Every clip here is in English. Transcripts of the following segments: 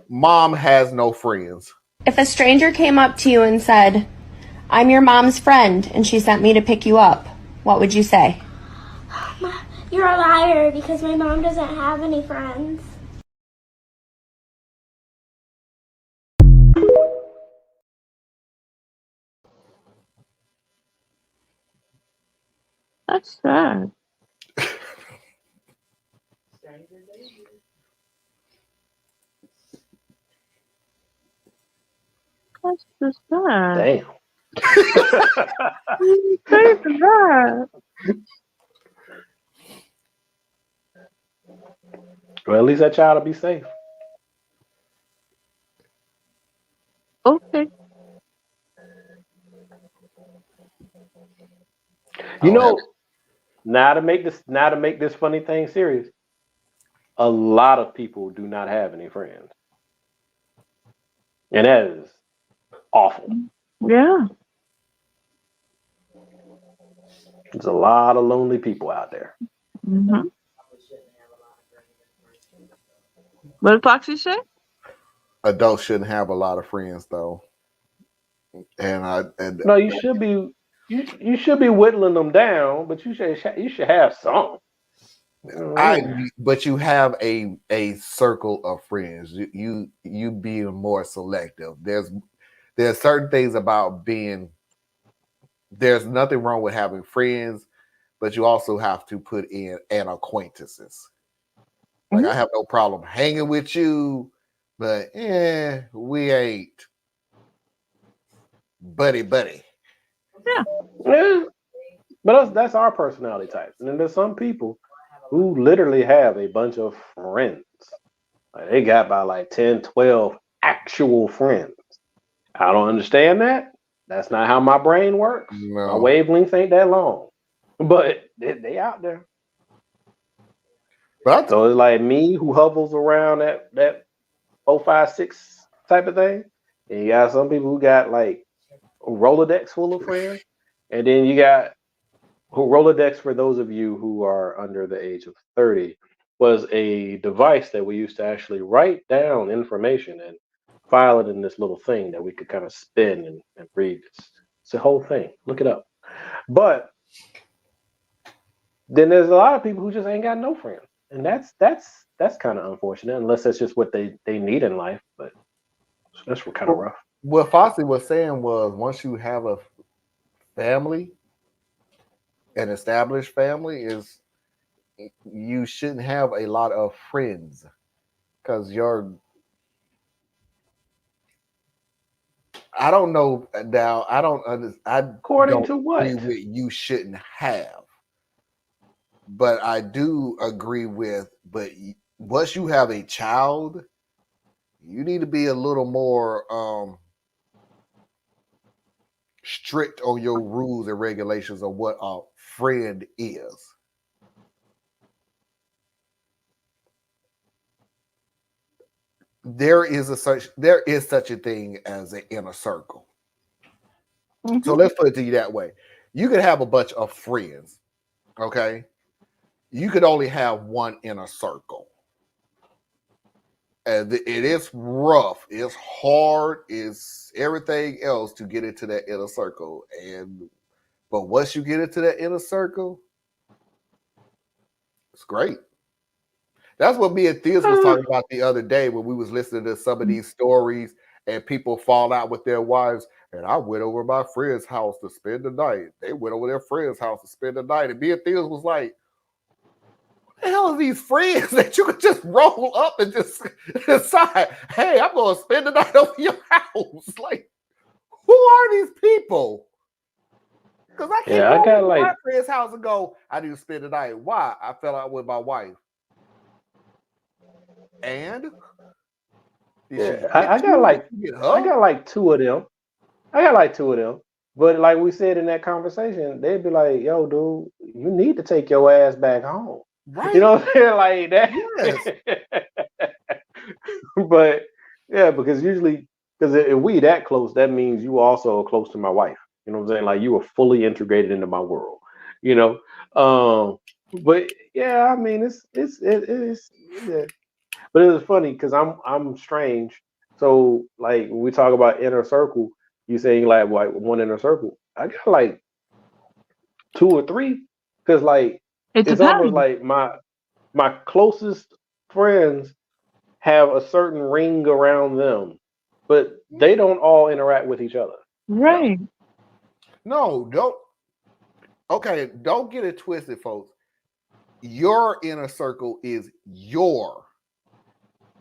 Mom has no friends. If a stranger came up to you and said, "I'm your mom's friend and she sent me to pick you up," what would you say? You're a liar because my mom doesn't have any friends. That's sad. That's just sad. Damn. Say that. Well, at least that child will be safe. Okay. You know, now to make this funny thing serious, a lot of people do not have any friends, and that is awful. Yeah. There's a lot of lonely people out there. Mm-hmm. What did Foxy say? Adults shouldn't have a lot of friends though. And No, you should be whittling them down, but you should have some. But you have a circle of friends. You being more selective. There's certain things about being. There's nothing wrong with having friends, but you also have to put in an acquaintances. Like I have no problem hanging with you, but we ain't buddy. Yeah. But that's our personality types. And then there's some people who literally have a bunch of friends. Like they got about like 10, 12 actual friends. I don't understand that. That's not how my brain works. No. My wavelength ain't that long. But they out there. But so it's like me who hovers around that 4, 5, 6 type of thing. And you got some people who got like a Rolodex full of friends. And then you got Rolodex, for those of you who are under the age of 30, was a device that we used to actually write down information and file it in this little thing that we could kind of spin and read. It's a whole thing. Look it up. But then there's a lot of people who just ain't got no friends. And that's kind of unfortunate, unless that's just what they need in life. But that's kind of rough. What Foxy was saying was once you have a family, an established family, is you shouldn't have a lot of friends because I don't know now. I don't understand. According to what you shouldn't have, but I do agree with. But once you have a child, you need to be a little more strict on your rules and regulations of what a friend is. There is such a thing as an inner circle. Mm-hmm. So let's put it to you that way. You could have a bunch of friends, okay? You could only have one inner circle. And it is rough, it's hard, it's everything else to get into that inner circle. But once you get into that inner circle, it's great. That's what me and Theus was talking about the other day when we was listening to some of these stories and people fall out with their wives. And I went over my friend's house to spend the night. They went over their friend's house to spend the night. And me and Theus was like, what the hell are these friends that you could just roll up and just decide, hey, I'm going to spend the night over your house? Like, who are these people? Because I can't go to my friend's house and go, I need to spend the night. Why? I fell out with my wife. And I got like 2 of them. But like we said in that conversation, they'd be like, yo, dude, you need to take your ass back home. Right. You know what I'm saying? Like that. Yes. But yeah, because usually, because if we that close, that means you also are close to my wife. You know what I'm saying? Like you are fully integrated into my world. You know? But yeah, I mean it's yeah. But it was funny because I'm strange. So like when we talk about inner circle, you say you like one inner circle. I got like two or three because like It it's almost depends. like my closest friends have a certain ring around them, but they don't all interact with each other. Right. No, don't. Okay, don't get it twisted, folks. Your inner circle is your.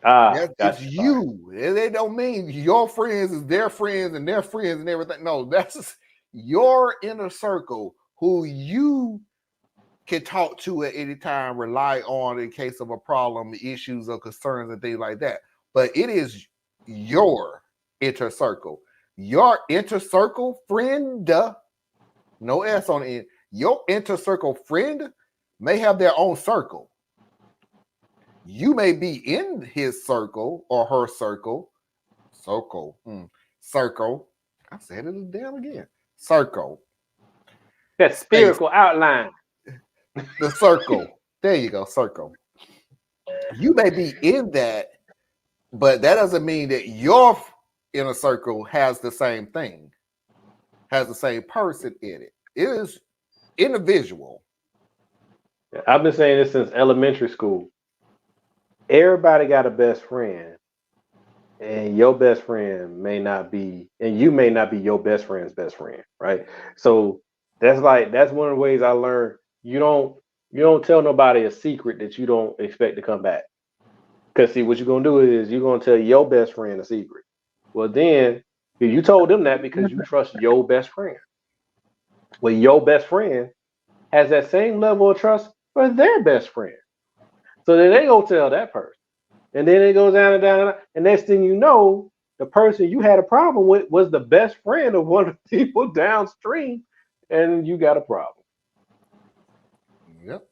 It's Gotcha. you. They don't mean your friends is their friends and their friends and everything. No, that's your inner circle who you can talk to at any time, rely on in case of a problem, issues, or concerns, and things like that. But it is your inner circle. Your inner circle friend, no S on it. Your inner circle friend may have their own circle. You may be in his circle or her circle. Circle. I said it damn again. Circle. That spherical outline. The circle. There you go. Circle. You may be in that, but that doesn't mean that your inner circle has the same thing, has the same person in it. It is individual. I've been saying this since elementary school. Everybody got a best friend, and your best friend may not be, and you may not be your best friend's best friend, right? So that's one of the ways I learned you don't tell nobody a secret that you don't expect to come back. Because see, what you're gonna do is you're gonna tell your best friend a secret. Well, then you told them that because you trust your best friend. Well, your best friend has that same level of trust for their best friend. So then they go tell that person. And then it goes down and down and down. And next thing you know, the person you had a problem with was the best friend of one of the people downstream, and you got a problem. Yep.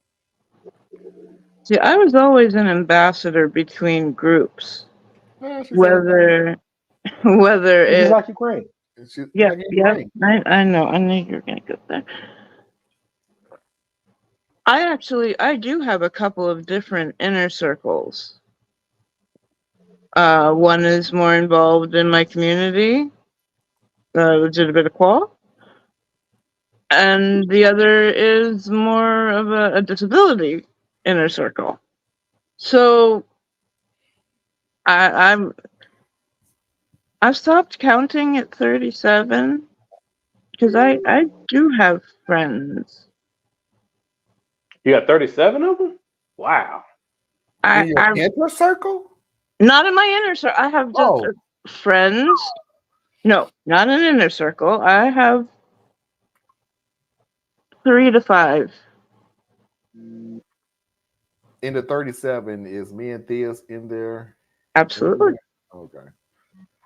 See, I was always an ambassador between groups, whether It's just it. like Ukraine. Yeah, Like yeah. Ukraine. I know. I knew you were gonna go there. I do have a couple of different inner circles. One is more involved in my community, Legitimate and the other is more of a disability inner circle. So I've stopped counting at 37 because I do have friends. You got 37 of them? Wow. In your inner circle? Not in my inner circle. I have just friends. No, not an inner circle. I have 3 to 5. In the 37 is me and Thea's in there. Absolutely. Okay.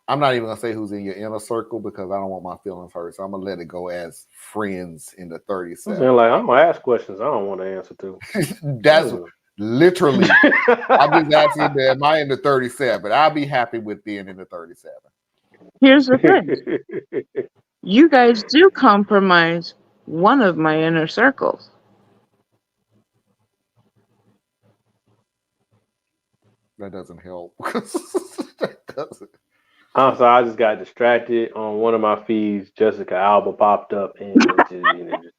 I'm not even gonna say who's in your inner circle because I don't want my feelings hurt. So I'm gonna let it go as friends in the 37. I'm gonna ask questions I don't want to answer to. That's literally. I'm just asking, am I in the 37? I'll be happy with being in the 37. Here's the thing. You guys do compromise one of my inner circles. That doesn't help. That doesn't. I'm sorry, I just got distracted on one of my feeds. Jessica Alba popped up and it just